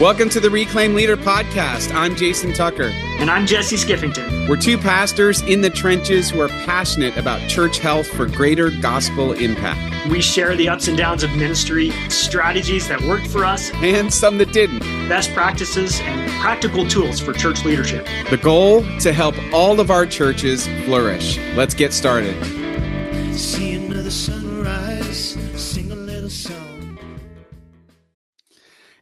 Welcome to the Reclaim Leader podcast. I'm Jason Tucker. And I'm Jesse Skiffington. We're two pastors in the trenches who are passionate about church health for greater gospel impact. We share the ups and downs of ministry, strategies that worked for us, and some that didn't. Best practices and practical tools for church leadership. The goal, to help all of our churches flourish. Let's get started. See another sunrise, sing a little song.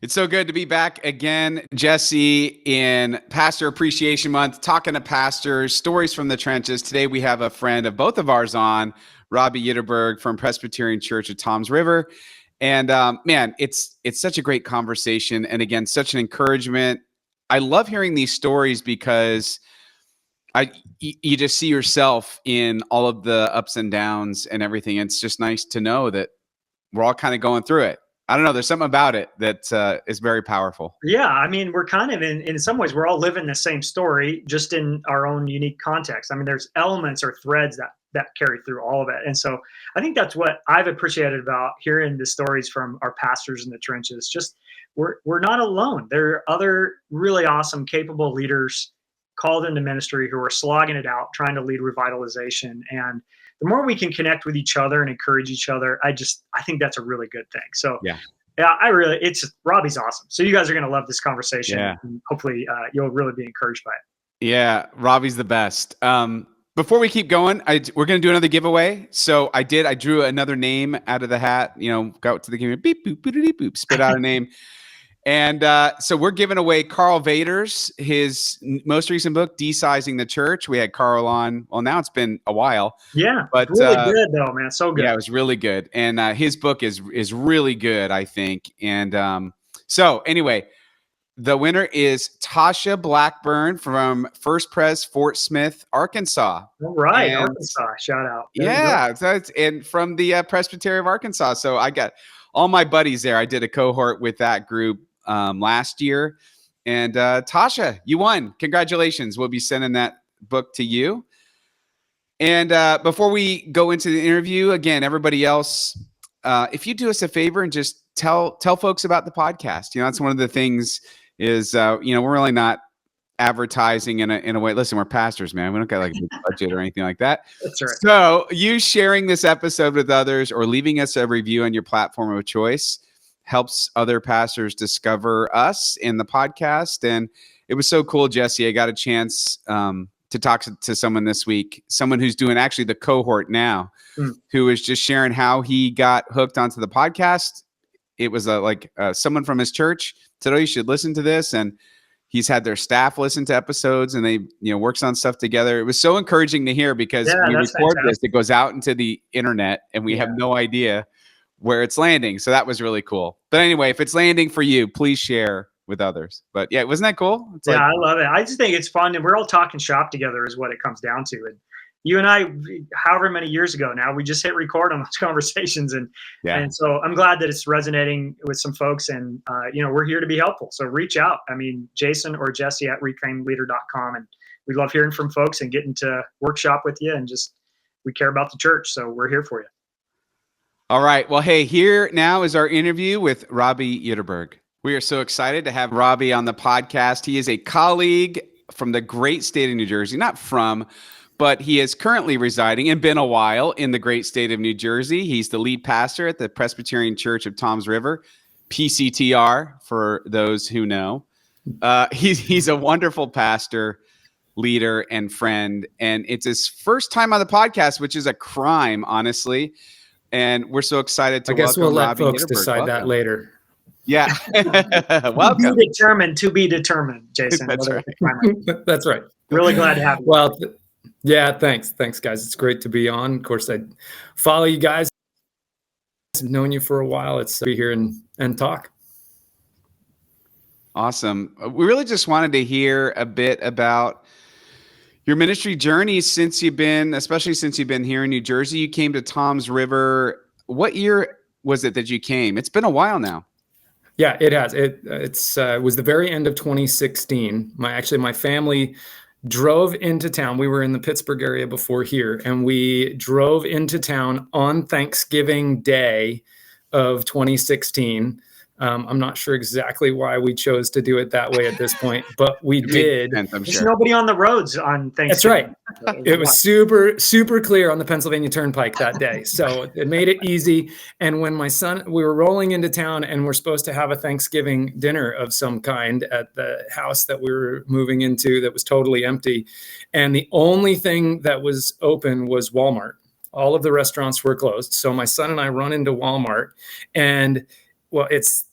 It's so good to be back again, Jesse, in Pastor Appreciation Month, talking to pastors, stories from the trenches. Today we have a friend of both of ours on, Robbie Ytterberg from Presbyterian Church at Toms River. And man, it's such a great conversation. And again, such an encouragement. I love hearing these stories because you just see yourself in all of the ups and downs and everything. It's just nice to know that we're all kind of going through it. I don't know. There's something about it that is very powerful. Yeah. I mean, we're kind of in some ways, we're all living the same story, just in our own unique context. I mean, there's elements or threads that carry through all of it. And so I think that's what I've appreciated about hearing the stories from our pastors in the trenches. Just we're not alone. There are other really awesome, capable leaders called into ministry who are slogging it out, trying to lead revitalization. And the more we can connect with each other and encourage each other, I think that's a really good thing. So yeah, Robbie's awesome. So you guys are going to love this conversation. Yeah. And hopefully you'll really be encouraged by it. Yeah. Robbie's the best. Before we keep going, we're going to do another giveaway. So I drew another name out of the hat, go out to the game, beep, boop, boop, boop, boop, spit out a name. And so we're giving away Carl Vader's, his most recent book, Desizing the Church. We had Carl on. Well, now it's been a while. Yeah, but really good though, man. So good. Yeah, it was really good. And his book is really good, I think. And so anyway, the winner is Tasha Blackburn from First Pres Fort Smith, Arkansas. All right, and Arkansas. Shout out. Yeah, and from the Presbyterian of Arkansas. So I got all my buddies there. I did a cohort with that group last year. And Tasha, you won. Congratulations. We'll be sending that book to you. And before we go into the interview, again, everybody else, if you do us a favor and just tell folks about the podcast. That's one of the things is, we're really not advertising in a way. Listen, we're pastors, man. We don't got like a big budget or anything like that. That's right. So you sharing this episode with others or leaving us a review on your platform of choice helps other pastors discover us in the podcast. And it was so cool, Jesse. I got a chance to talk to someone this week, someone who's doing actually the cohort now, who was just sharing how he got hooked onto the podcast. It was someone from his church said, "Oh, you should listen to this." And he's had their staff listen to episodes and they, works on stuff together. It was so encouraging to hear because we record fantastic. This, it goes out into the internet and we have no idea where it's landing. So that was really cool. But anyway, if it's landing for you, please share with others. But yeah, wasn't that cool? I love it. I just think it's fun. And we're all talking shop together is what it comes down to. And you and I, however many years ago now, we just hit record on those conversations. And so I'm glad that it's resonating with some folks. And, we're here to be helpful. So reach out. I mean, Jason or Jesse at reclaimleader.com. And we love hearing from folks and getting to workshop with you. And just, we care about the church. So we're here for you. All right. Well, hey, here now is our interview with Robbie Ytterberg. We are so excited to have Robbie on the podcast. He is a colleague from the great state of New Jersey, not from, but he is currently residing and been a while in the great state of New Jersey. He's the lead pastor at the Presbyterian Church of Toms River, PCTR, for those who know. He's a wonderful pastor, leader, and friend. And it's his first time on the podcast, which is a crime, honestly. And we're so excited to welcome Robbie. I guess we'll let Robbie folks Ytterberg. decide that later. Yeah. Welcome. To be determined, Jason. That's right. That's right. Really glad to have you. Well, thanks. Thanks, guys. It's great to be on. Of course, I follow you guys. I've known you for a while. It's to be here and talk. Awesome. We really just wanted to hear a bit about your ministry journey especially since you've been here in New Jersey. You came to Toms River. What year was it that you came? It's been a while now. Yeah, it has. It was the very end of 2016. My family drove into town. We were in the Pittsburgh area before here, and we drove into town on Thanksgiving Day of 2016 I'm not sure exactly why we chose to do it that way at this point, but we did. I'm There's sure. nobody on the roads on Thanksgiving. That's right. It was super clear on the Pennsylvania Turnpike that day. So it made it easy. And when we were rolling into town and we're supposed to have a Thanksgiving dinner of some kind at the house that we were moving into that was totally empty. And the only thing that was open was Walmart. All of the restaurants were closed. So my son and I run into Walmart, and well, it's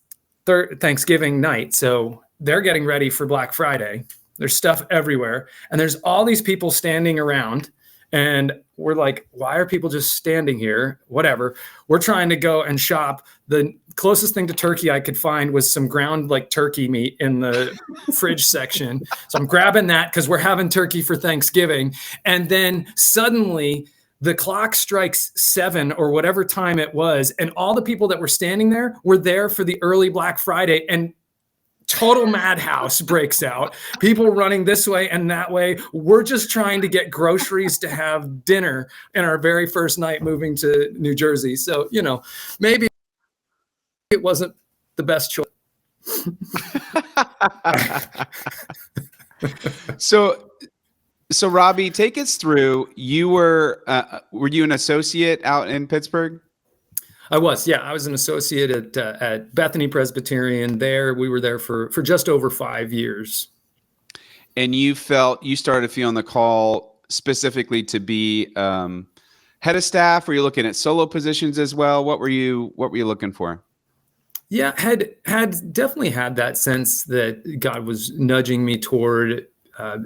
Thanksgiving night. So they're getting ready for Black Friday. There's stuff everywhere. And there's all these people standing around. And we're like, why are people just standing here? Whatever. We're trying to go and shop. The closest thing to turkey I could find was some ground like turkey meat in the fridge section. So I'm grabbing that because we're having turkey for Thanksgiving. And then suddenly the clock strikes 7 or whatever time it was. And all the people that were standing there were there for the early Black Friday, and total madhouse breaks out. People running this way and that way. We're just trying to get groceries to have dinner in our very first night moving to New Jersey. So, maybe it wasn't the best choice. So Robbie, take us through. You were you an associate out in Pittsburgh? I was, yeah. I was an associate at Bethany Presbyterian there. We were there for just over 5 years. And you started feeling the call specifically to be head of staff? Were you looking at solo positions as well? What were you looking for? Yeah, had definitely had that sense that God was nudging me toward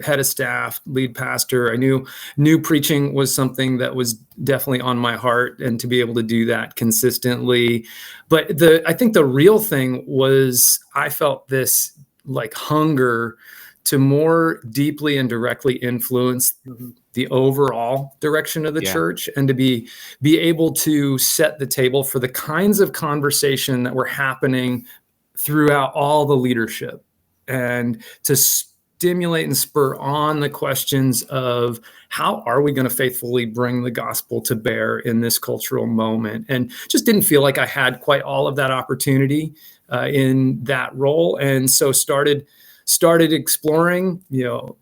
head of staff, lead pastor. I knew preaching was something that was definitely on my heart, and to be able to do that consistently. But I think the real thing was I felt this like hunger to more deeply and directly influence the overall direction of the church, and to be able to set the table for the kinds of conversation that were happening throughout all the leadership, and to stimulate and spur on the questions of how are we going to faithfully bring the gospel to bear in this cultural moment. And just didn't feel like I had quite all of that opportunity in that role. And so started exploring.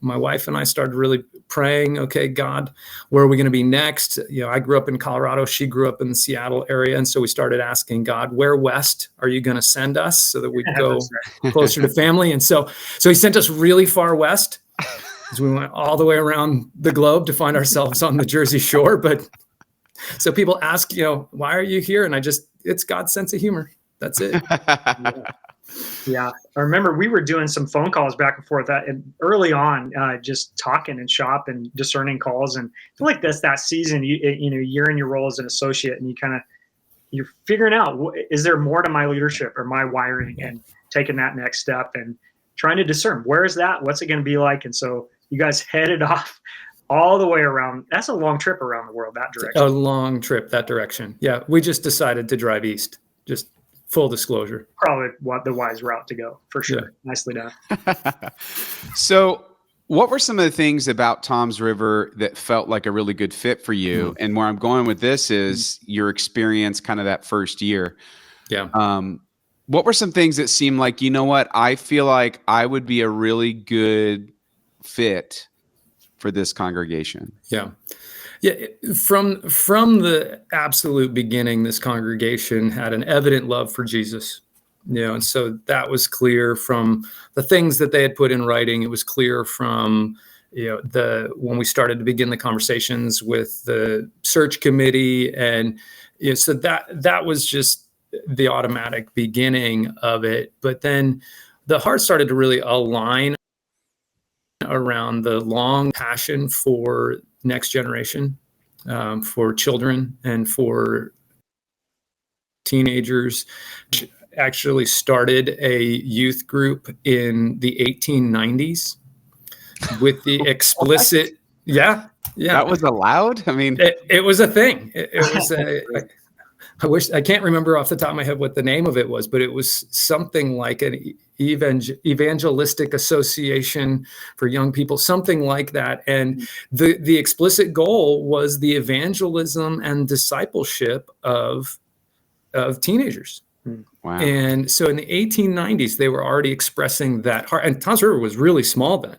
My wife and I started really praying, okay, God, where are we going to be next? I grew up in Colorado. She grew up in the Seattle area. And so we started asking God, where west are you going to send us so that we go closer to family? And so he sent us really far west, as we went all the way around the globe to find ourselves on the Jersey Shore. But so people ask, why are you here? And it's God's sense of humor. That's it. Yeah, I remember we were doing some phone calls back and forth and early on, just talking and shop and discerning calls. And I feel like that's that season, you're in your role as an associate, and you're figuring out, is there more to my leadership or my wiring, and taking that next step and trying to discern, where is that? What's it going to be like? And so you guys headed off all the way around. That's a long trip around the world, that direction. A long trip that direction. Yeah, we just decided to drive east. Just full disclosure. Probably the wise route to go, for sure. Yeah. Nicely done. So what were some of the things about Tom's River that felt like a really good fit for you? And where I'm going with this is your experience kind of that first year. Yeah. What were some things that seemed like, I feel like I would be a really good fit for this congregation? Yeah. Yeah, from the absolute beginning, this congregation had an evident love for Jesus, and so that was clear from the things that they had put in writing. It was clear from, when we started to begin the conversations with the search committee, and so that was just the automatic beginning of it. But then the heart started to really align around the long passion for next generation, for children and for teenagers. Actually started a youth group in the 1890s with the explicit. Yeah. That was allowed? I mean, it was a thing. It was I can't remember off the top of my head what the name of it was, but it was something like an evangelistic association for young people, something like that. And the explicit goal was the evangelism and discipleship of teenagers. Wow. And so in the 1890s, they were already expressing that heart. And Tom's River was really small then,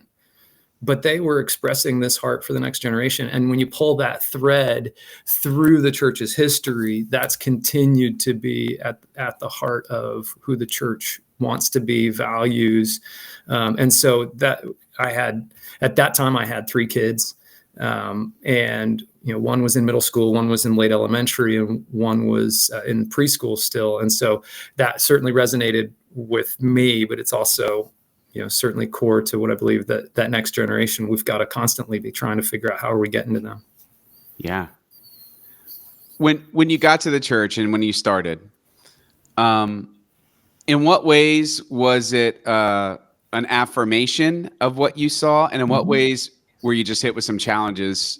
but they were expressing this heart for the next generation. And when you pull that thread through the church's history, that's continued to be at the heart of who the church wants to be, values. And so that at that time, I had 3 kids. And one was in middle school, one was in late elementary, and one was in preschool still. And so that certainly resonated with me, but it's also, certainly core to what I believe that next generation, we've got to constantly be trying to figure out how are we getting to them. Yeah. When you got to the church and when you started, in what ways was it an affirmation of what you saw, and in what ways were you just hit with some challenges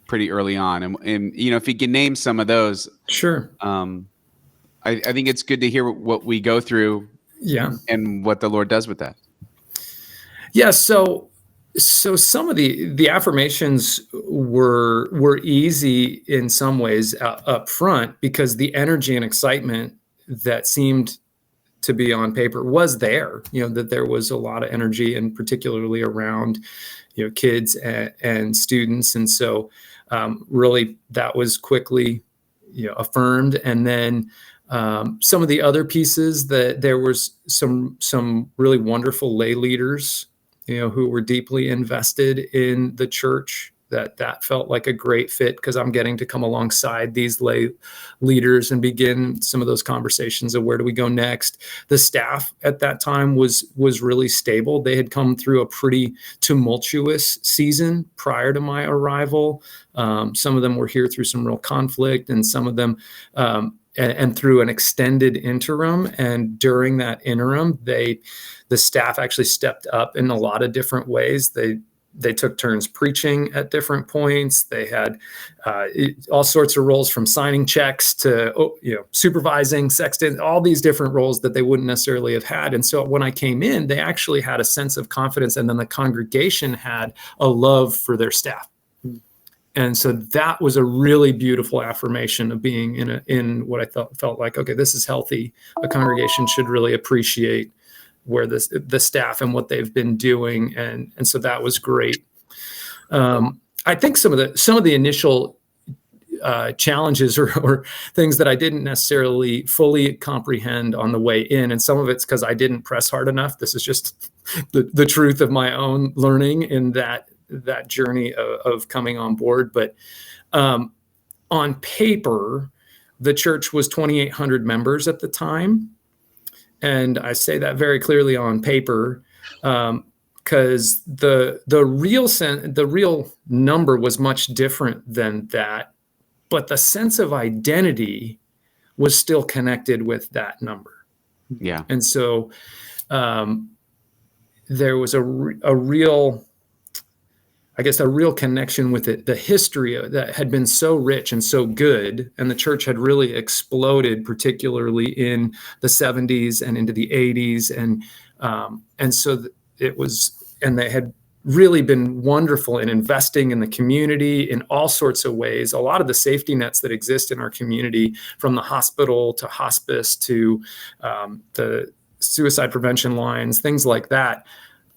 pretty early on? And if you can name some of those, sure. I think it's good to hear what we go through, and what the Lord does with that. Yeah. So some of the affirmations were easy in some ways up front, because the energy and excitement that seemed to be on paper was there, that there was a lot of energy, and particularly around, kids and students. And so really that was quickly, affirmed. And then some of the other pieces, that there was some really wonderful lay leaders, who were deeply invested in the church, that felt like a great fit, because I'm getting to come alongside these lay leaders and begin some of those conversations of where do we go next. The staff at that time was really stable. They had come through a pretty tumultuous season prior to my arrival. Some of them were here through some real conflict, and some of them and through an extended interim. And during that interim, the staff actually stepped up in a lot of different ways. They took turns preaching at different points. They had all sorts of roles, from signing checks to supervising, sexton, all these different roles that they wouldn't necessarily have had. And so when I came in, they actually had a sense of confidence, and then the congregation had a love for their staff. And so that was a really beautiful affirmation of being in what I felt like, okay, this is healthy. A congregation should really appreciate where the staff and what they've been doing. And so that was great. I think some of the initial challenges or things that I didn't necessarily fully comprehend on the way in, and some of it's because I didn't press hard enough. This is just the truth of my own learning in that journey of coming on board. But on paper, the church was 2,800 members at the time. And I say that very clearly on paper, because the real number was much different than that, but the sense of identity was still connected with that number. Yeah. And so there was a real connection with it. The history that had been so rich and so good, and the church had really exploded, particularly in the 70s and into the 80s. And so it was, and they had really been wonderful in investing in the community in all sorts of ways. A lot of the safety nets that exist in our community, from the hospital to hospice to the suicide prevention lines, things like that,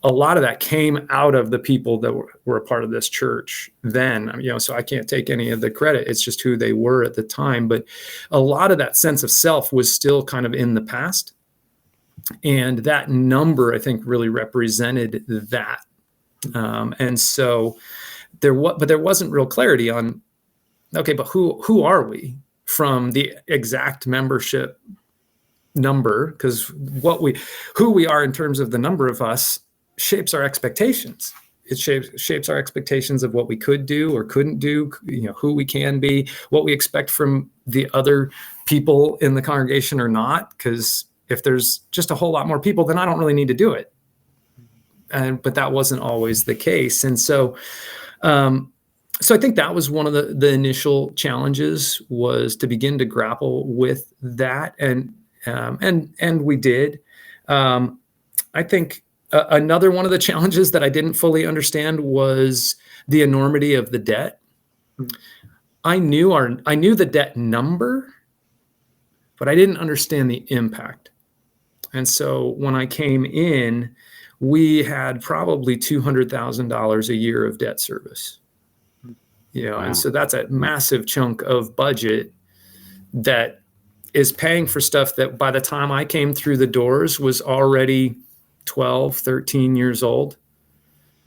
a lot of that came out of the people that were a part of this church then. So I can't take any of the credit. It's just who they were at the time. But a lot of that sense of self was still kind of in the past. And that number, I think, really represented that. And so there wasn't real clarity on, okay, but who are we from the exact membership number? Because who we are in terms of the number of us shapes our expectations. It shapes our expectations of what we could do or couldn't do, who we can be, what we expect from the other people in the congregation or not. Because if there's just a whole lot more people, then I don't really need to do it. But that wasn't always the case. And so I think that was one of the initial challenges, was to begin to grapple with that. And we did. I think another one of the challenges that I didn't fully understand was the enormity of the debt. I knew the debt number, but I didn't understand the impact. And so when I came in, we had probably $200,000 a year of debt service. Wow. And so that's a massive chunk of budget that is paying for stuff that by the time I came through the doors was already 12, 13 years old.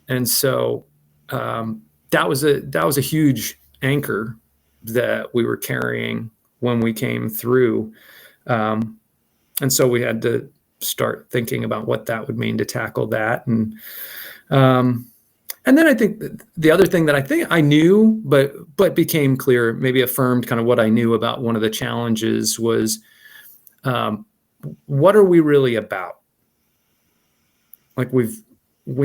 And so that was a huge anchor that we were carrying when we came through. And so we had to start thinking about what that would mean to tackle that. And then I think the other thing that I think I knew, but became clear, maybe affirmed kind of what I knew about one of the challenges was, what are we really about? Like we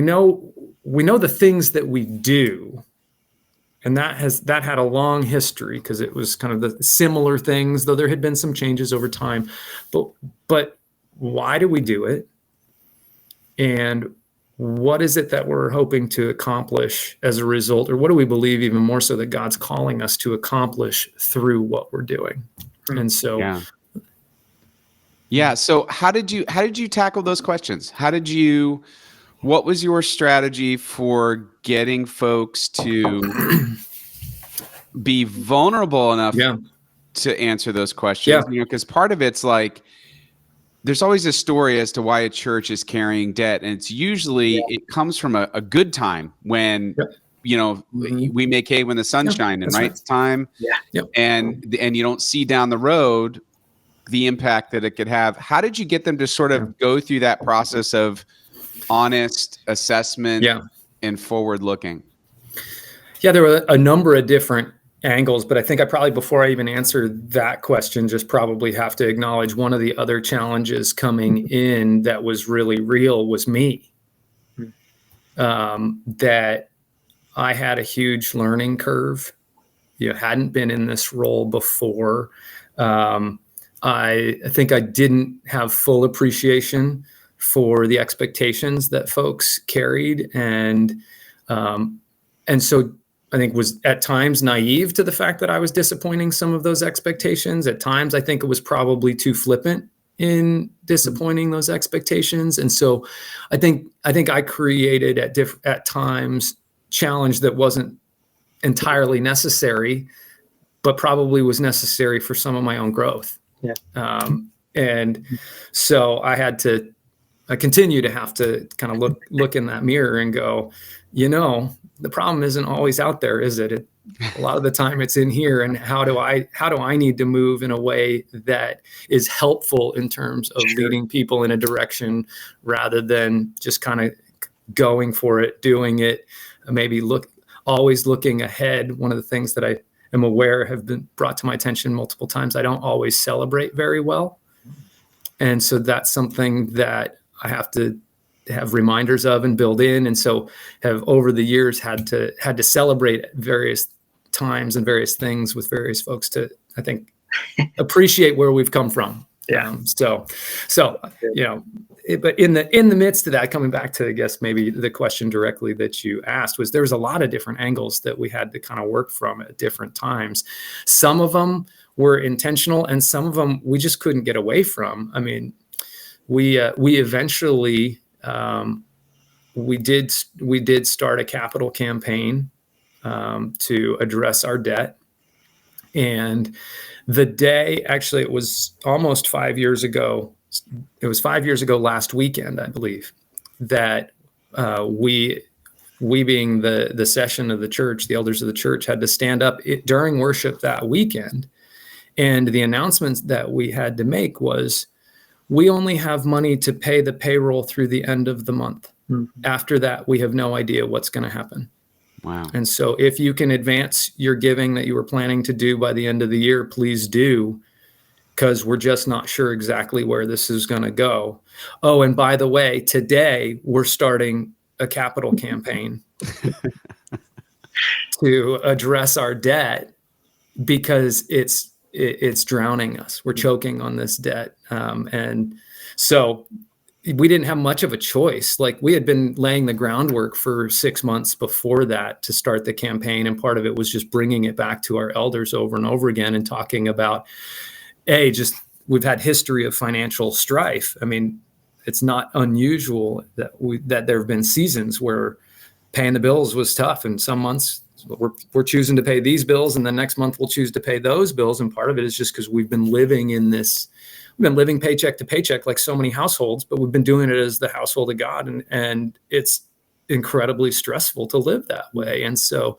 know the things that we do, and that had a long history because it was kind of the similar things, though there had been some changes over time. But why do we do it? And what is it that we're hoping to accomplish as a result, or what do we believe even more so that God's calling us to accomplish through what we're doing? And so, yeah. So how did you tackle those questions? What was your strategy for getting folks to be vulnerable enough to answer those questions? Yeah. Because part of it's like, there's always a story as to why a church is carrying debt. And it's usually, it comes from a good time when, we make hay when the sun's shining, right? It's time. Yeah. And you don't see down the road the impact that it could have. How did you get them to sort of go through that process of honest assessment and forward looking? Yeah, there were a number of different angles, but I think before I even answer that question, just probably have to acknowledge one of the other challenges coming in that was really real was me. That I had a huge learning curve. Hadn't been in this role before. I think I didn't have full appreciation for the expectations that folks carried, and so I think was at times naive to the fact that I was disappointing some of those expectations. At times, I think it was probably too flippant in disappointing those expectations. And so I think I created at times challenge that wasn't entirely necessary, but probably was necessary for some of my own growth. Yeah. And so I continue to have to kind of look in that mirror and go, the problem isn't always out there, is it? A lot of the time it's in here. And how do I need to move in a way that is helpful in terms of leading people in a direction rather than just kind of going for it, doing it, maybe always looking ahead. One of the things that I am aware have been brought to my attention multiple times, I don't always celebrate very well. And so that's something that I have to have reminders of and build in. And so have over the years had to celebrate various times and various things with various folks to, I think, appreciate where we've come from. Yeah. But in the midst of that, coming back to, I guess, maybe the question directly that you asked, was there was a lot of different angles that we had to kind of work from at different times. Some of them were intentional and some of them we just couldn't get away from. I mean, we eventually, we did start a capital campaign to address our debt. And the day, actually, it was almost 5 years ago. It was 5 years ago last weekend, I believe, that we being the session of the church, the elders of the church, had to stand up during worship that weekend. And the announcements that we had to make was, we only have money to pay the payroll through the end of the month. Mm-hmm. After that, we have no idea what's going to happen. Wow. And so if you can advance your giving that you were planning to do by the end of the year, please do, because we're just not sure exactly where this is going to go. Oh, and by the way, today we're starting a capital campaign to address our debt because it's drowning us. We're choking on this debt. And so we didn't have much of a choice. Like, we had been laying the groundwork for 6 months before that to start the campaign. And part of it was just bringing it back to our elders over and over again and talking about, just we've had history of financial strife. I mean, it's not unusual that there have been seasons where paying the bills was tough, and some months we're choosing to pay these bills, and the next month we'll choose to pay those bills. And part of it is just because we've been living paycheck to paycheck like so many households, but we've been doing it as the household of God, and it's incredibly stressful to live that way. And so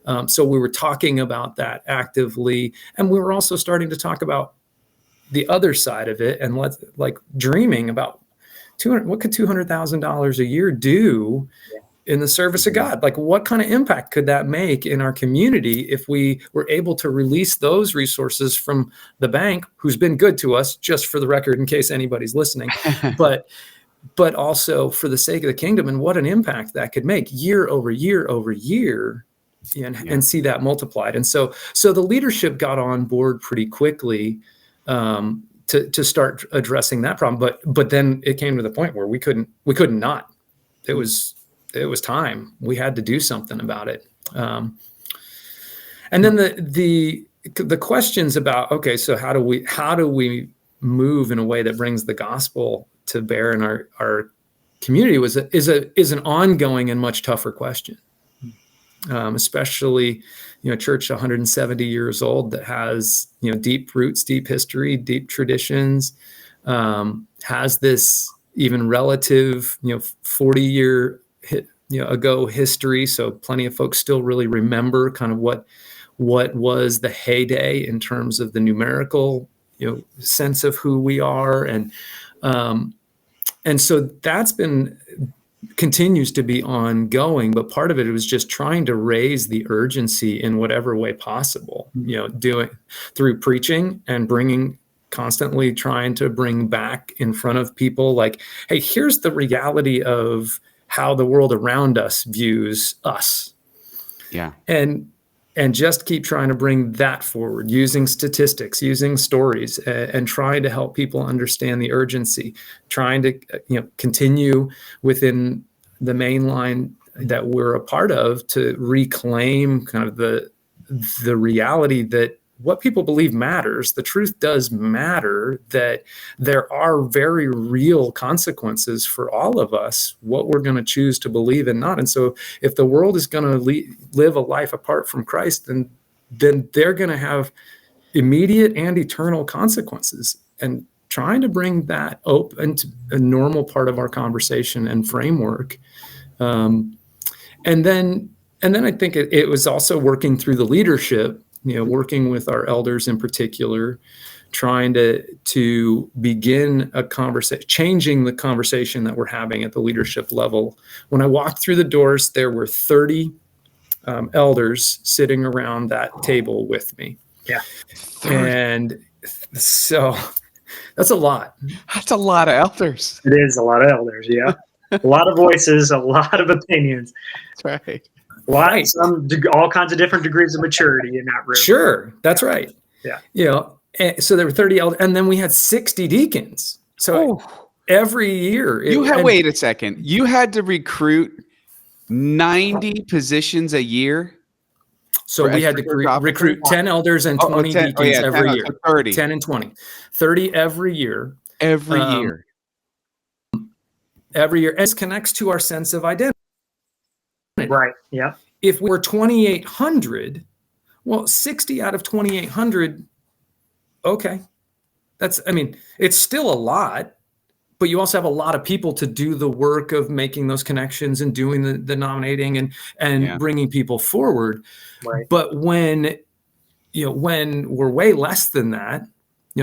we were talking about that actively, and we were also starting to talk about the other side of it, and like dreaming about what could $200,000 a year do in the service of God? Like, what kind of impact could that make in our community if we were able to release those resources from the bank, who's been good to us, just for the record, in case anybody's listening, but also for the sake of the kingdom, and what an impact that could make year over year over year, and see that multiplied. And so the leadership got on board pretty quickly to start addressing that problem. But then it came to the point where we couldn't not. It was time. We had to do something about it. And then the questions about, okay, so how do we move in a way that brings the gospel to bear in our community is an ongoing and much tougher question. Especially, a church 170 years old that has, deep roots, deep history, deep traditions, has this even relative, 40-year ago history. So plenty of folks still really remember kind of what was the heyday in terms of the numerical, sense of who we are. And so that's continues to be ongoing, but part of it was just trying to raise the urgency in whatever way possible, doing through preaching and constantly trying to bring back in front of people like, hey, here's the reality of how the world around us views us. Yeah. And just keep trying to bring that forward, using statistics, using stories, and trying to help people understand the urgency, trying to continue within the main line that we're a part of to reclaim kind of the reality that what people believe matters. The truth does matter, that there are very real consequences for all of us, what we're going to choose to believe and not. And so if the world is going to live a life apart from Christ, then they're going to have immediate and eternal consequences. And trying to bring that open to a normal part of our conversation and framework. And then I think it was also working through the leadership, working with our elders in particular, trying to begin a conversation, changing the conversation that we're having at the leadership level. When I walked through the doors, there were 30 elders sitting around that table with me. Yeah. And so that's a lot. That's a lot of elders. It is a lot of elders. Yeah. A lot of voices, a lot of opinions. That's right. Right. All kinds of different degrees of maturity in that room. Sure. That's right. Yeah. So there were 30 elders, and then we had 60 deacons. So every year. Wait a second. You had to recruit 90 positions a year? So we had to recruit 10 elders and 20 deacons every year. 30. 10 and 20. 30 every year. Every year. Every year. And this connects to our sense of identity. Right. Yeah. If we were 2,800, well, 60 out of 2,800, okay. It's still a lot, but you also have a lot of people to do the work of making those connections and doing the nominating and bringing people forward. Right. But when we're way less than that,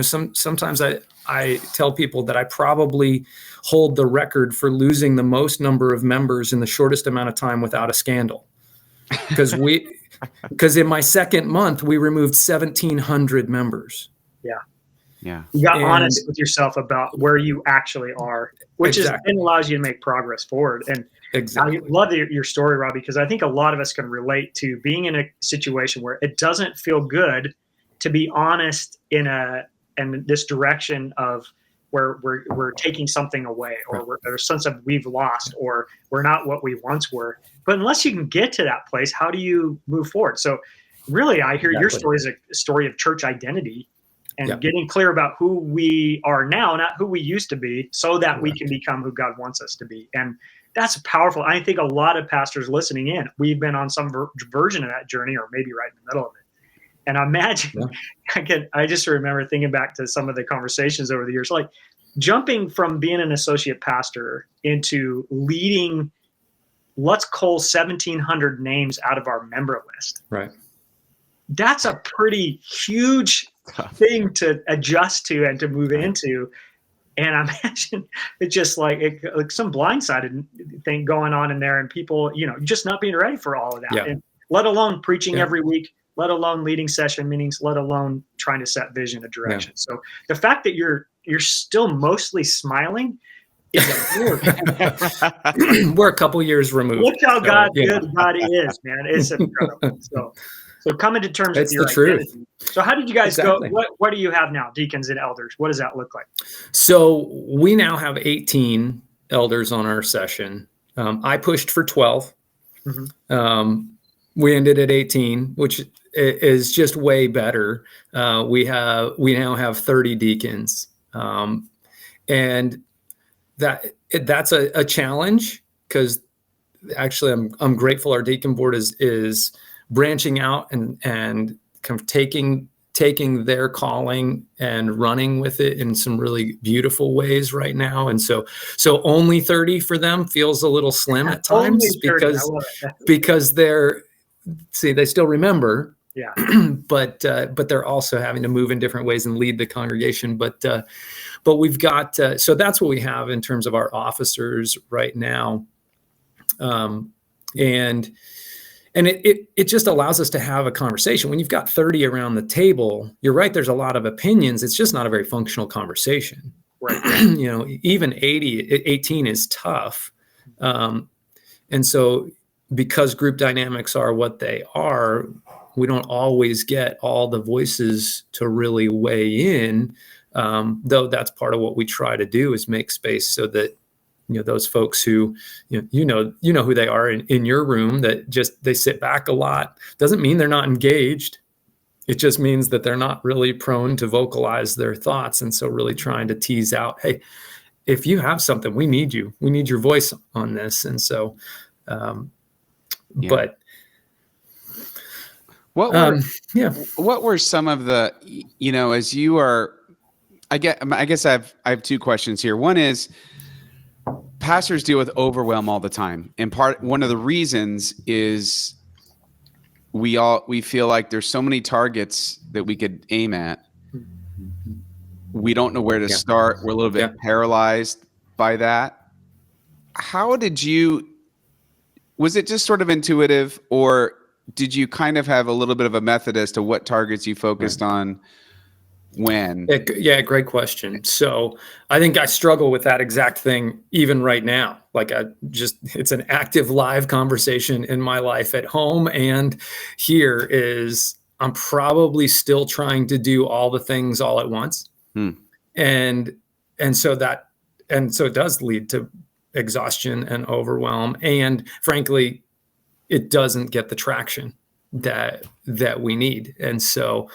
sometimes I tell people that I probably hold the record for losing the most number of members in the shortest amount of time without a scandal. Because in my second month, we removed 1,700 members. Yeah. Yeah. You got honest with yourself about where you actually are, which then allows you to make progress forward. And I love your story, Robbie, because I think a lot of us can relate to being in a situation where it doesn't feel good to be honest in this direction of where we're taking something away, or there's a sense of we've lost, or we're not what we once were. But unless you can get to that place, how do you move forward? So really, I hear your story is a story of church identity and getting clear about who we are now, not who we used to be, so that we can become who God wants us to be. And that's powerful. I think a lot of pastors listening in, we've been on some version of that journey, or maybe right in the middle of it. And I imagine, I just remember thinking back to some of the conversations over the years, like jumping from being an associate pastor into leading, let's call 1,700 names out of our member list. Right. That's a pretty huge thing to adjust to and to move into. And I imagine it's just like some blindsided thing going on in there, and people, just not being ready for all of that. And let alone preaching every week, let alone leading session meetings, let alone trying to set vision and direction. So the fact that you're still mostly smiling is a miracle. We're a couple years removed. Look how good God is, man. It's incredible. So coming to terms with your identity. So how did you guys go? What do you have now, deacons and elders? What does that look like? So we now have 18 elders on our session. I pushed for 12. Mm-hmm. We ended at 18, which is just way better. We now have 30 deacons, and that's a challenge, because actually I'm grateful our deacon board is branching out and kind of taking their calling and running with it in some really beautiful ways right now. And so only 30 for them feels a little slim at times, because they still remember, but they're also having to move in different ways and lead the congregation. But we've got, so that's what we have in terms of our officers right now. And it just allows us to have a conversation. When you've got 30 around the table, you're right, there's a lot of opinions. It's just not a very functional conversation. Right. Even 18 is tough. And so because group dynamics are what they are, we don't always get all the voices to really weigh in. Though that's part of what we try to do, is make space so that those folks who, you know who they are in your room, that just, they sit back a lot. Doesn't mean they're not engaged. It just means that they're not really prone to vocalize their thoughts. And so really trying to tease out, hey, if you have something, we need you. We need your voice on this. And so, but what were some of the, as you are, I guess I have two questions here. One is, pastors deal with overwhelm all the time. And one of the reasons is we feel like there's so many targets that we could aim at. We don't know where to start. We're a little bit paralyzed by that. Was it just sort of intuitive, or did you kind of have a little bit of a method as to what targets you focused on when? Great question. So I think I struggle with that exact thing even right now. Like it's an active live conversation in my life at home, and here is, I'm probably still trying to do all the things all at once. And so it does lead to exhaustion and overwhelm. And frankly, it doesn't get the traction that we need. And so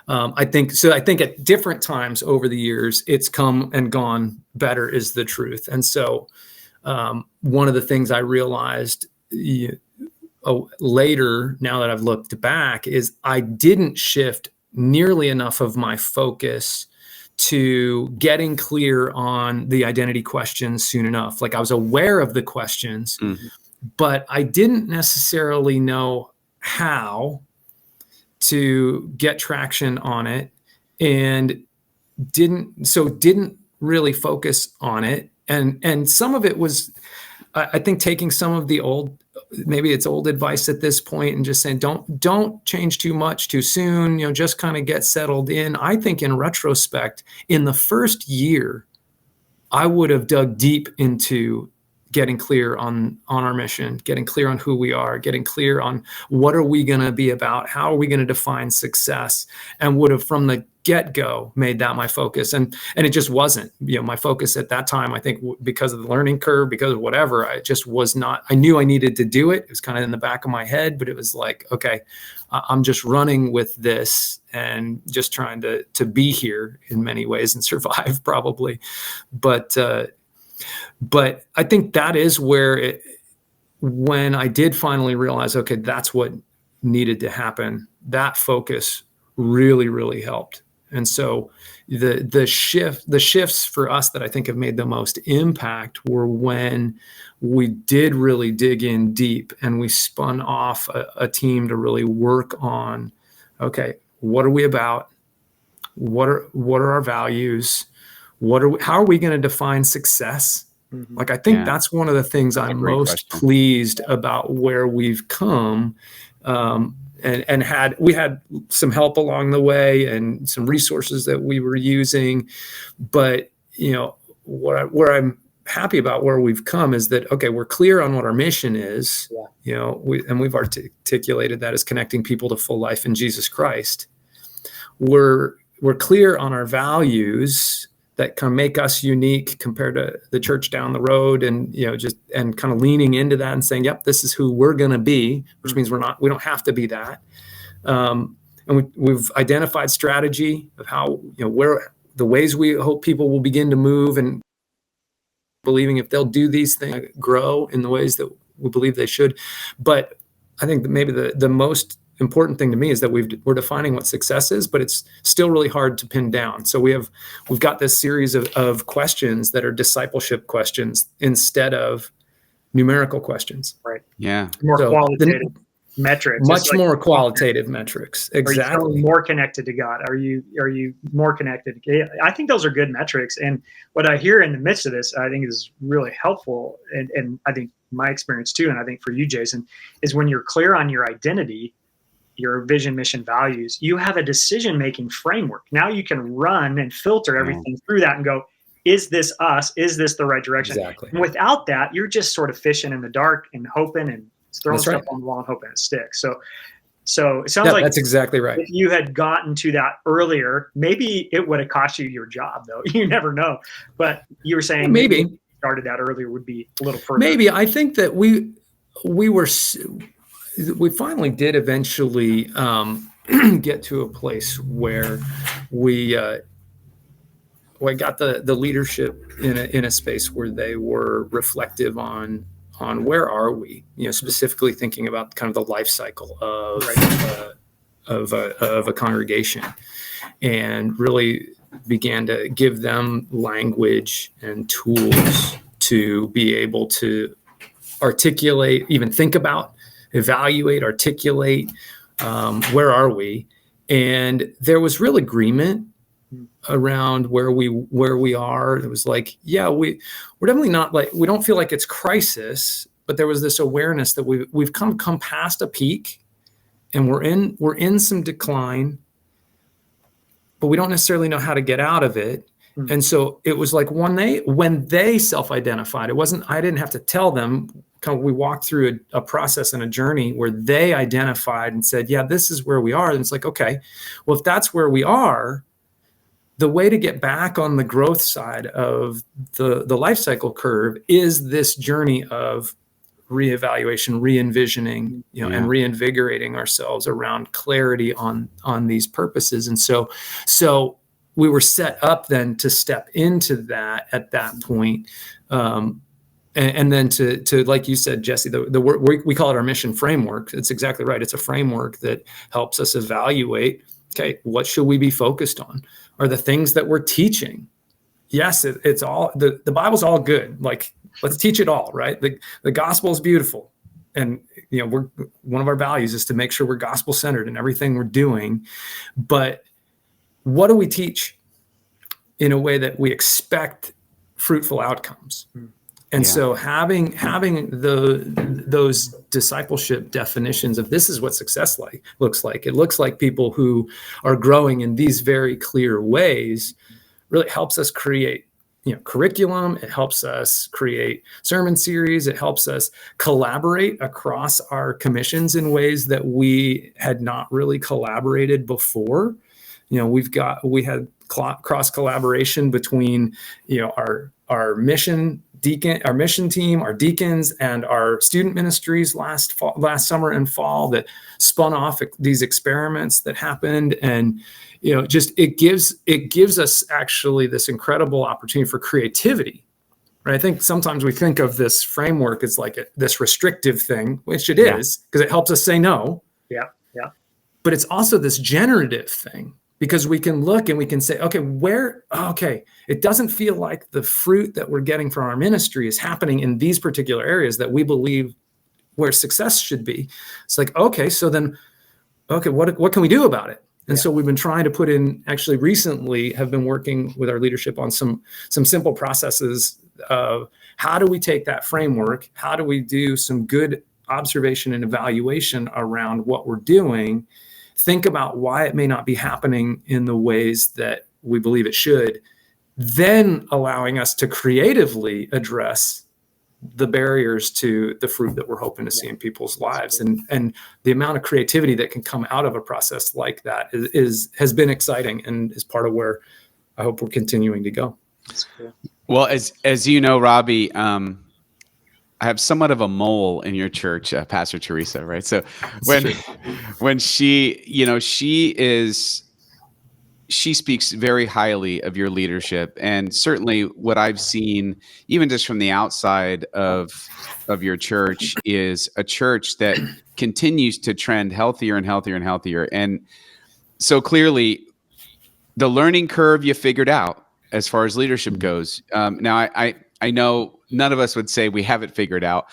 I think at different times over the years, it's come and gone better, is the truth. And so one of the things I realized later, now that I've looked back, is I didn't shift nearly enough of my focus to getting clear on the identity questions soon enough. Like, I was aware of the questions, but I didn't necessarily know how to get traction on it, and didn't really focus on it. And some of it was, I think, taking some of the maybe it's old advice at this point, and just saying, don't change too much too soon, just kind of get settled in. I think in retrospect, in the first year, I would have dug deep into getting clear on our mission, getting clear on who we are, getting clear on what are we going to be about, how are we going to define success, and would have from the get-go made that my focus. And it just wasn't, my focus at that time. I think because of the learning curve, because of whatever, I just was not. I knew I needed to do it. It was kind of in the back of my head, but it was like, okay, I'm just running with this and just trying to be here in many ways and survive probably. But I think that is where when I did finally realize, okay, that's what needed to happen, that focus really, really helped. And so the shifts for us that I think have made the most impact were when we did really dig in deep and we spun off a team to really work on, okay, what are we about? What are our values? How are we going to define success? Mm-hmm. Like, I think that's one of the things I'm most pleased about where we've come. And we had some help along the way and some resources that we were using, but where I'm happy about where we've come is that, okay, we're clear on what our mission is, we've articulated that as connecting people to full life in Jesus Christ. We're clear on our values that kind of make us unique compared to the church down the road, and and kind of leaning into that and saying, yep, this is who we're going to be, which means we don't have to be that. And we've identified strategy of how, where the ways we hope people will begin to move, and believing if they'll do these things, grow in the ways that we believe they should. But I think that maybe the most important thing to me is that we're defining what success is, but it's still really hard to pin down. So we've got this series of questions that are discipleship questions instead of numerical questions. Right. Yeah. More qualitative metrics. Much more qualitative metrics. Exactly. Are you feeling more connected to God? Are you more connected? I think those are good metrics. And what I hear in the midst of this, I think is really helpful. And I think my experience too, and I think for you, Jason, is when you're clear on your identity, your vision, mission, values, you have a decision-making framework. Now you can run and filter everything through that and go, is this us? Is this the right direction? Exactly. And without that, you're just sort of fishing in the dark and hoping and throwing stuff on the wall and hoping it sticks. So it sounds like that's exactly right. If you had gotten to that earlier, maybe it would have cost you your job, though. You never know. But you were saying maybe started that earlier would be a little further. Maybe. I think that we finally did eventually get to a place where we got the leadership in a space where they were reflective on where are we, specifically thinking about kind of the life cycle of a congregation, and really began to give them language and tools to be able to articulate, even think about, evaluate, articulate, where are we? And there was real agreement around where we are. It was like, yeah, we're definitely not like, we don't feel like it's crisis, but there was this awareness that we've come past a peak, and we're in some decline, but we don't necessarily know how to get out of it. Mm-hmm. And so it was like when they self-identified, I didn't have to tell them. We walked through a process and a journey where they identified and said, yeah, this is where we are. And it's like, okay, well, if that's where we are, the way to get back on the growth side of the life cycle curve is this journey of reevaluation, re-envisioning, and reinvigorating ourselves around clarity on these purposes. And so we were set up then to step into that at that point. And then to like you said, Jesse, the work we call it our mission framework. It's exactly right. It's a framework that helps us evaluate, okay, what should we be focused on? Are the things that we're teaching? Yes, it's all, the Bible's all good. Like, let's teach it all, right? The gospel is beautiful. And, one of our values is to make sure we're gospel centered in everything we're doing. But what do we teach in a way that we expect fruitful outcomes? And so having those discipleship definitions of this is what success looks like. It looks like people who are growing in these very clear ways really helps us create, curriculum. It helps us create sermon series. It helps us collaborate across our commissions in ways that we had not really collaborated before. We had cross collaboration between, our mission team, our deacons, and our student ministries last summer and fall that spun off these experiments that happened. And, it gives us actually this incredible opportunity for creativity. Right? I think sometimes we think of this framework as like this restrictive thing, which it is, because it helps us say no. Yeah. But it's also this generative thing, because we can look and we can say, it doesn't feel like the fruit that we're getting from our ministry is happening in these particular areas that we believe where success should be. It's like, what can we do about it? And so we've been trying to put in, actually recently have been working with our leadership on some simple processes of how do we take that framework? How do we do some good observation and evaluation around what we're doing? Think about why it may not be happening in the ways that we believe it should, then allowing us to creatively address the barriers to the fruit that we're hoping to see in people's lives. And the amount of creativity that can come out of a process like that has been exciting and is part of where I hope we're continuing to go. Well, as you know, Robbie, I have somewhat of a mole in your church, Pastor Teresa, right? So when she speaks very highly of your leadership, and certainly what I've seen, even just from the outside of your church, is a church that continues to trend healthier and healthier and healthier. And so clearly the learning curve you figured out as far as leadership goes. Now I know none of us would say we have it figured out,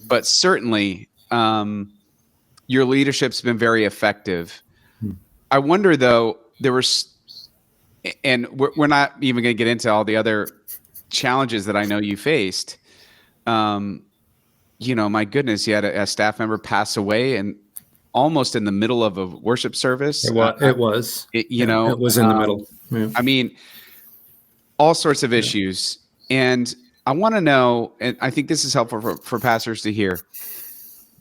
but certainly your leadership's been very effective. I wonder though, and we're not even going to get into all the other challenges that I know you faced. My goodness, you had a staff member pass away and almost in the middle of a worship service. It was in the middle. Yeah. I mean, all sorts of issues. And I want to know, and I think this is helpful for pastors to hear.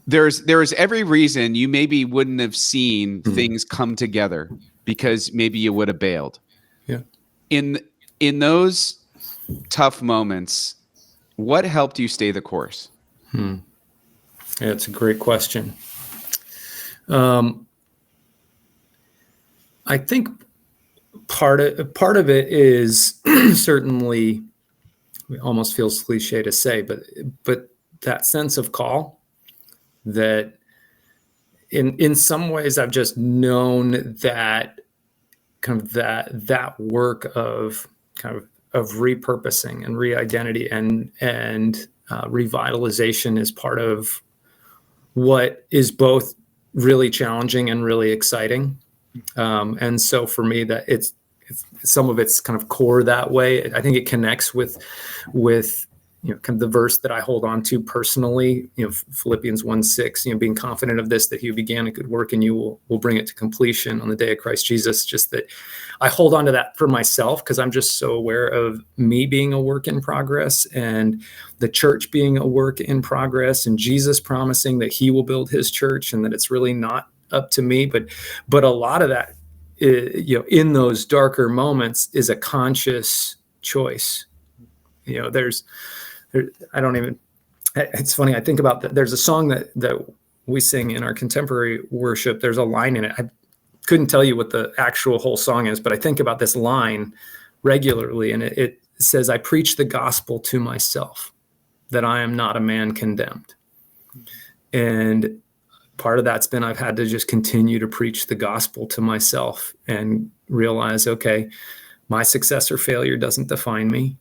There is every reason you maybe wouldn't have seen things come together because maybe you would have bailed. Yeah. In those tough moments, what helped you stay the course? Yeah, it's a great question. I think part of it is certainly, it almost feels cliche to say, but that sense of call that in some ways I've just known that kind of that work of repurposing and re-identity and revitalization is part of what is both really challenging and really exciting. And so for me, that it's some of it's kind of core that way. I think it connects with kind of the verse that I hold on to personally, Philippians 1:6, being confident of this, that he who began a good work in you will bring it to completion on the day of Christ Jesus. Just that I hold on to that for myself because I'm just so aware of me being a work in progress and the church being a work in progress and Jesus promising that he will build his church and that it's really not up to me. But a lot of that, in those darker moments is a conscious choice. It's funny. I think about that. There's a song that we sing in our contemporary worship. There's a line in it. I couldn't tell you what the actual whole song is, but I think about this line regularly. And it says, I preach the gospel to myself, that I am not a man condemned. And part of that's been, I've had to just continue to preach the gospel to myself and realize, okay, my success or failure doesn't define me.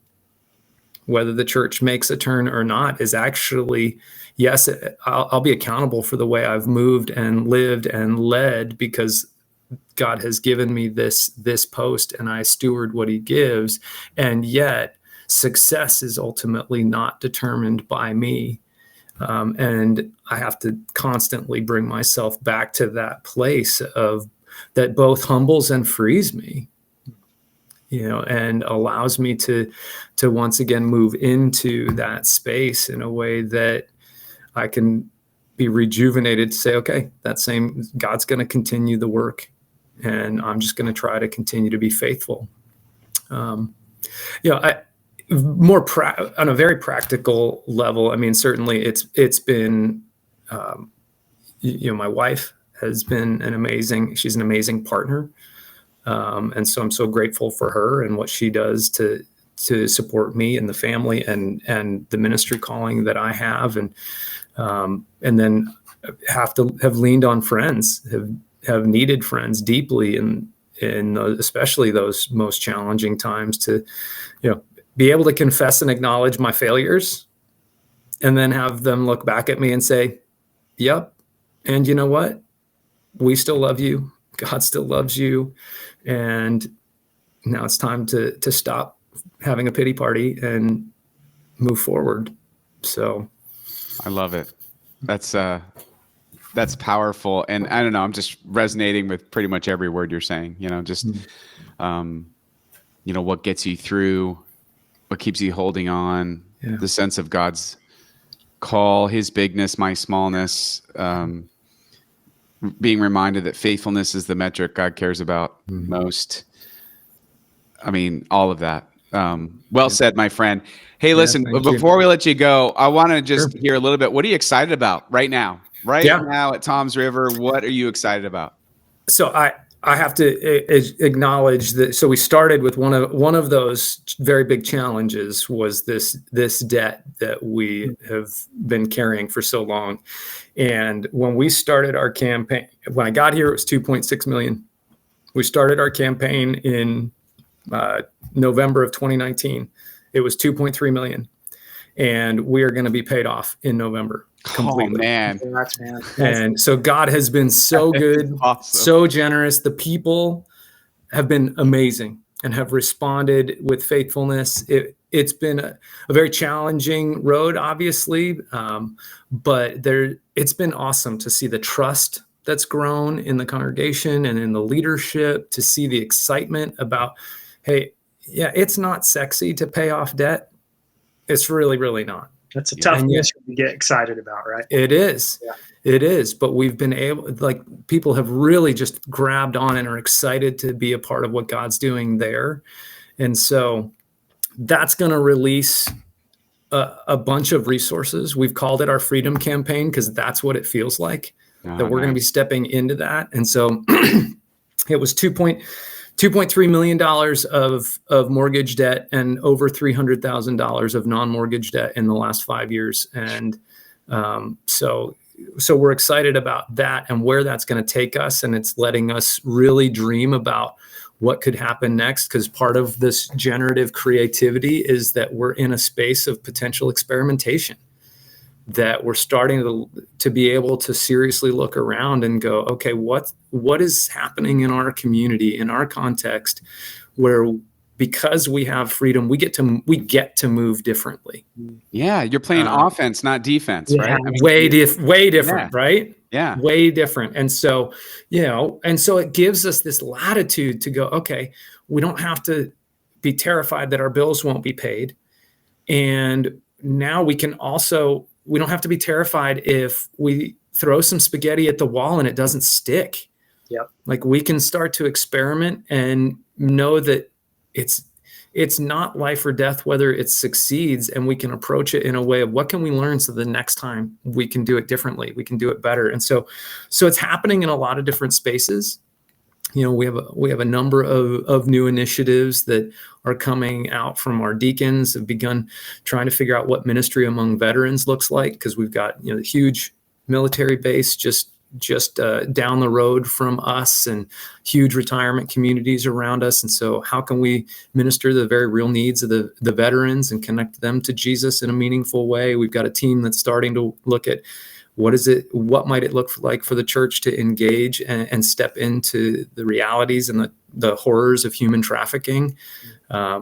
Whether the church makes a turn or not is actually, yes, I'll be accountable for the way I've moved and lived and led because God has given me this post and I steward what he gives. And yet success is ultimately not determined by me. And I have to constantly bring myself back to that place of that both humbles and frees me. and allows me to once again move into that space in a way that I can be rejuvenated to say, okay, God's going to continue the work, and I'm just going to try to continue to be faithful. On a very practical level, I mean, certainly it's been, my wife has been she's an amazing partner. And so I'm so grateful for her and what she does to support me and the family and the ministry calling that I have. And then have leaned on friends, have needed friends deeply in especially those most challenging times to, be able to confess and acknowledge my failures, and then have them look back at me and say, yep. And you know what? We still love you. God still loves you. And now it's time to stop having a pity party and move forward. So I love it. That's powerful. And I don't know, I'm just resonating with pretty much every word you're saying, what gets you through, what keeps you holding on, the sense of God's call, his bigness, my smallness, being reminded that faithfulness is the metric God cares about most. I mean, all of that. Well said, my friend. Hey, listen, before we let you go, I want to just hear a little bit. What are you excited about right now? Now at Tom's River, what are you excited about? So I have to acknowledge that. So we started with one of those very big challenges was this debt that we have been carrying for so long. And when we started our campaign, when I got here, it was 2.6 million. We started our campaign in November of 2019. It was 2.3 million. And we are going to be paid off in November. Completely. Oh, man. And so God has been so good, awesome. So generous. The people have been amazing and have responded with faithfulness. It's been a very challenging road, obviously, but it's been awesome to see the trust that's grown in the congregation and in the leadership, to see the excitement about, hey, it's not sexy to pay off debt. It's really, really not. That's a tough mission to get excited about, right? It is. Yeah. It is. But we've been people have really just grabbed on and are excited to be a part of what God's doing there. And so that's going to release a bunch of resources. We've called it our Freedom Campaign because that's what it feels like, that we're going to be stepping into that. And so it was $2.3 million of mortgage debt and over $300,000 of non-mortgage debt in the last 5 years. And so we're excited about that and where that's going to take us. And it's letting us really dream about what could happen next, because part of this generative creativity is that we're in a space of potential experimentation, that we're starting to be able to seriously look around and go, okay, what is happening in our community, in our context, where because we have freedom, we get to move differently. Yeah, you're playing offense, not defense, right? I mean, way different, right? Yeah, way different. And so, it gives us this latitude to go, okay, we don't have to be terrified that our bills won't be paid, and now we don't have to be terrified if we throw some spaghetti at the wall and it doesn't stick. Yep. Like, we can start to experiment and know that it's not life or death whether it succeeds, and we can approach it in a way of what can we learn so the next time we can do it differently, we can do it better. And so it's happening in a lot of different spaces. We have a number of new initiatives that are coming out from our deacons, have begun trying to figure out what ministry among veterans looks like, because we've got a huge military base just down the road from us and huge retirement communities around us. And so how can we minister the very real needs of the veterans and connect them to Jesus in a meaningful way? We've got a team that's starting to look at what might it look like for the church to engage and step into the realities and the horrors of human trafficking.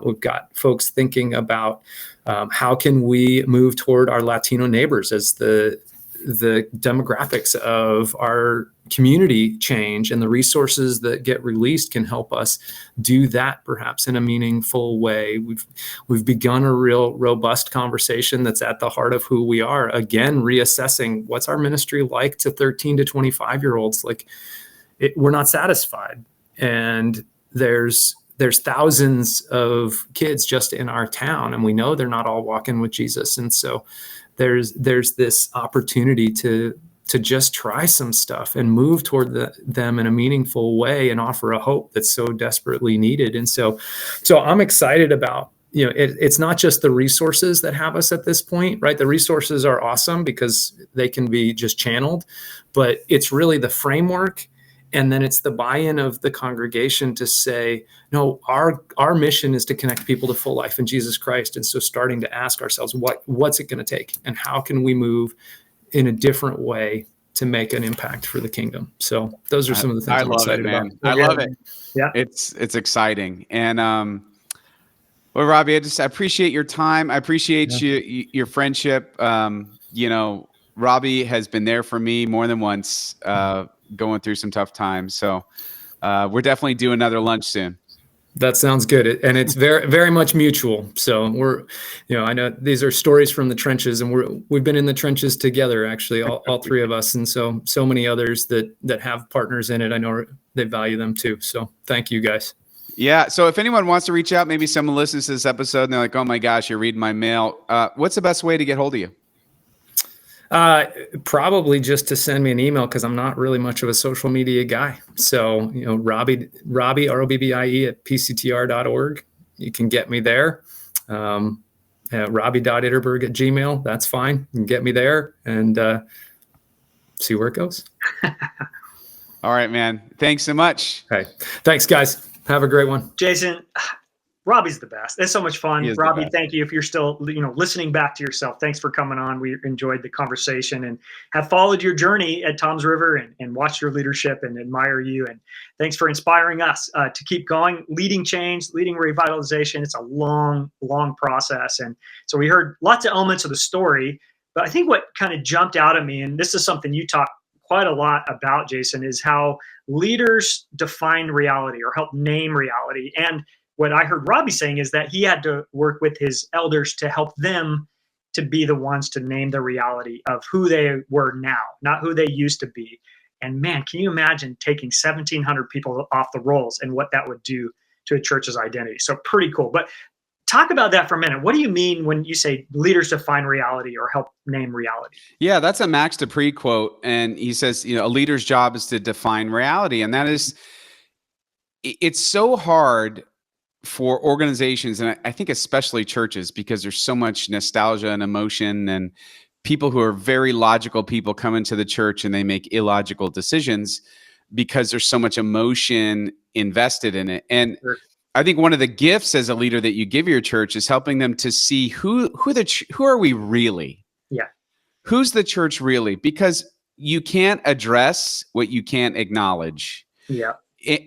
We've got folks thinking about how can we move toward our Latino neighbors as the the demographics of our community change, and the resources that get released can help us do that perhaps in a meaningful way. We've begun a real robust conversation that's at the heart of who we are. Again, reassessing what's our ministry like to 13 to 25-year-olds. Like, we're not satisfied, and there's thousands of kids just in our town, and we know they're not all walking with Jesus. And so there's this opportunity to just try some stuff and move toward them in a meaningful way and offer a hope that's so desperately needed. And so I'm excited about, it's not just the resources that have us at this point, right? The resources are awesome because they can be just channeled, but it's really the framework. And then it's the buy-in of the congregation to say, no, our mission is to connect people to full life in Jesus Christ. And so starting to ask ourselves, what's it going to take? And how can we move in a different way to make an impact for the kingdom? So those are some of the things I'm excited about. I love it. Yeah. It's exciting. And well, Robbie, I appreciate your time. I appreciate your friendship. Robbie has been there for me more than once, going through some tough times. So we're definitely doing another lunch soon. That sounds good. And it's very, very much mutual. So we're, I know these are stories from the trenches, and we've been in the trenches together, actually, all three of us. And so many others that have partners in it, I know they value them too. So thank you guys. Yeah. So if anyone wants to reach out, maybe someone listens to this episode and they're like, oh my gosh, you're reading my mail. What's the best way to get hold of you? Probably just to send me an email, because I'm not really much of a social media guy. So, Robbie, ROBBIE at pctr.org. You can get me there. Robbie.Ytterberg at Gmail. That's fine. You can get me there and see where it goes. All right, man. Thanks so much. Okay. Thanks, guys. Have a great one. Jason, Robbie's the best. It's so much fun. Robbie, thank you. If you're still, listening back to yourself, thanks for coming on. We enjoyed the conversation and have followed your journey at Tom's River and watched your leadership and admire you. And thanks for inspiring us to keep going, leading change, leading revitalization. It's a long, long process. And so we heard lots of elements of the story, but I think what kind of jumped out at me, and this is something you talk quite a lot about, Jason, is how leaders define reality or help name reality. And what I heard Robbie saying is that he had to work with his elders to help them to be the ones to name the reality of who they were now, not who they used to be. And man, can you imagine taking 1,700 people off the rolls and what that would do to a church's identity? So pretty cool. But talk about that for a minute. What do you mean when you say leaders define reality or help name reality? Yeah, that's a Max Dupree quote. And he says, a leader's job is to define reality. And that is, it's so hard for organizations, and I think especially churches, because there's so much nostalgia and emotion, and people who are very logical people come into the church and they make illogical decisions because there's so much emotion invested in it. And sure. I think one of the gifts as a leader that you give your church is helping them to see who are we really? Yeah. Who's the church really? Because you can't address what you can't acknowledge. Yeah.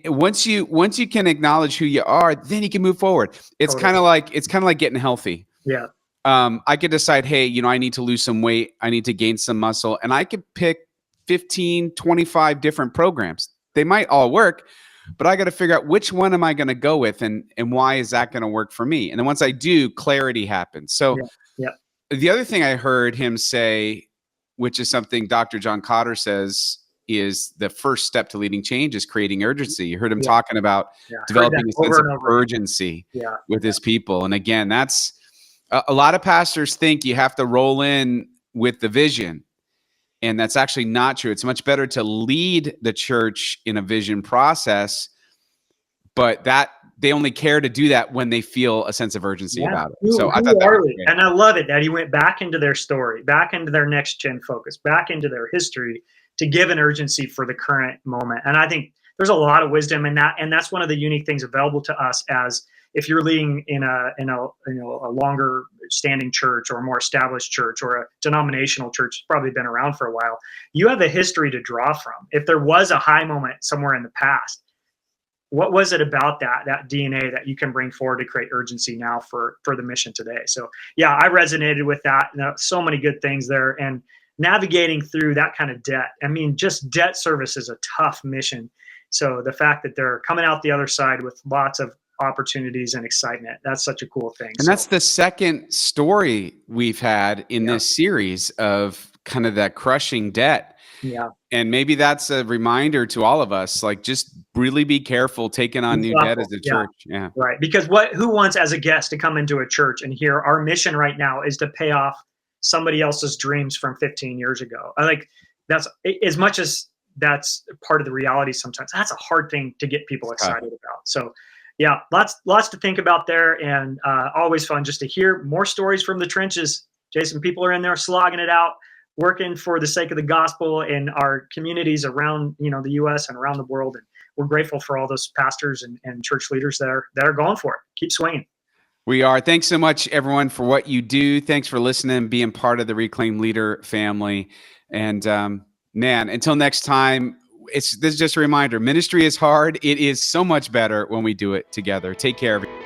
Once you can acknowledge who you are, then you can move forward. It's kind of like getting healthy. Yeah. I could decide, hey, I need to lose some weight. I need to gain some muscle. And I could pick 15, 25 different programs. They might all work, but I got to figure out which one am I going to go with and why is that going to work for me? And then once I do, clarity happens. So the other thing I heard him say, which is something Dr. John Cotter says, is the first step to leading change is creating urgency. You heard him talking about developing a sense of urgency with his people. And again, that's a lot of pastors think you have to roll in with the vision. And that's actually not true. It's much better to lead the church in a vision process, but that they only care to do that when they feel a sense of urgency about it. So I thought that was great. And I love it that he went back into their story, back into their next gen focus, back into their history, to give an urgency for the current moment. And I think there's a lot of wisdom in that. And that's one of the unique things available to us as if you're leading in a longer standing church or a more established church or a denominational church that's probably been around for a while, you have a history to draw from. If there was a high moment somewhere in the past, what was it about that DNA that you can bring forward to create urgency now for the mission today? So yeah, I resonated with that. So many good things there. And navigating through that kind of debt. I mean, just debt service is a tough mission. So the fact that they're coming out the other side with lots of opportunities and excitement, that's such a cool thing. And that's the second story we've had in this series of kind of that crushing debt. Yeah. And maybe that's a reminder to all of us, like, just really be careful taking on new debt as a church. Yeah. Right. Because who wants as a guest to come into a church and hear our mission right now is to pay off somebody else's dreams from 15 years ago? Like, that's, as much as that's part of the reality sometimes, that's a hard thing to get people excited about. So yeah, lots to think about there, and always fun just to hear more stories from the trenches. Jason, people are in there slogging it out, working for the sake of the gospel in our communities around, the U.S. and around the world. And we're grateful for all those pastors and church leaders that are going for it. Keep swinging. We are. Thanks so much, everyone, for what you do. Thanks for listening, being part of the Reclaim Leader family. And man, until next time, this is just a reminder, ministry is hard. It is so much better when we do it together. Take care, everyone.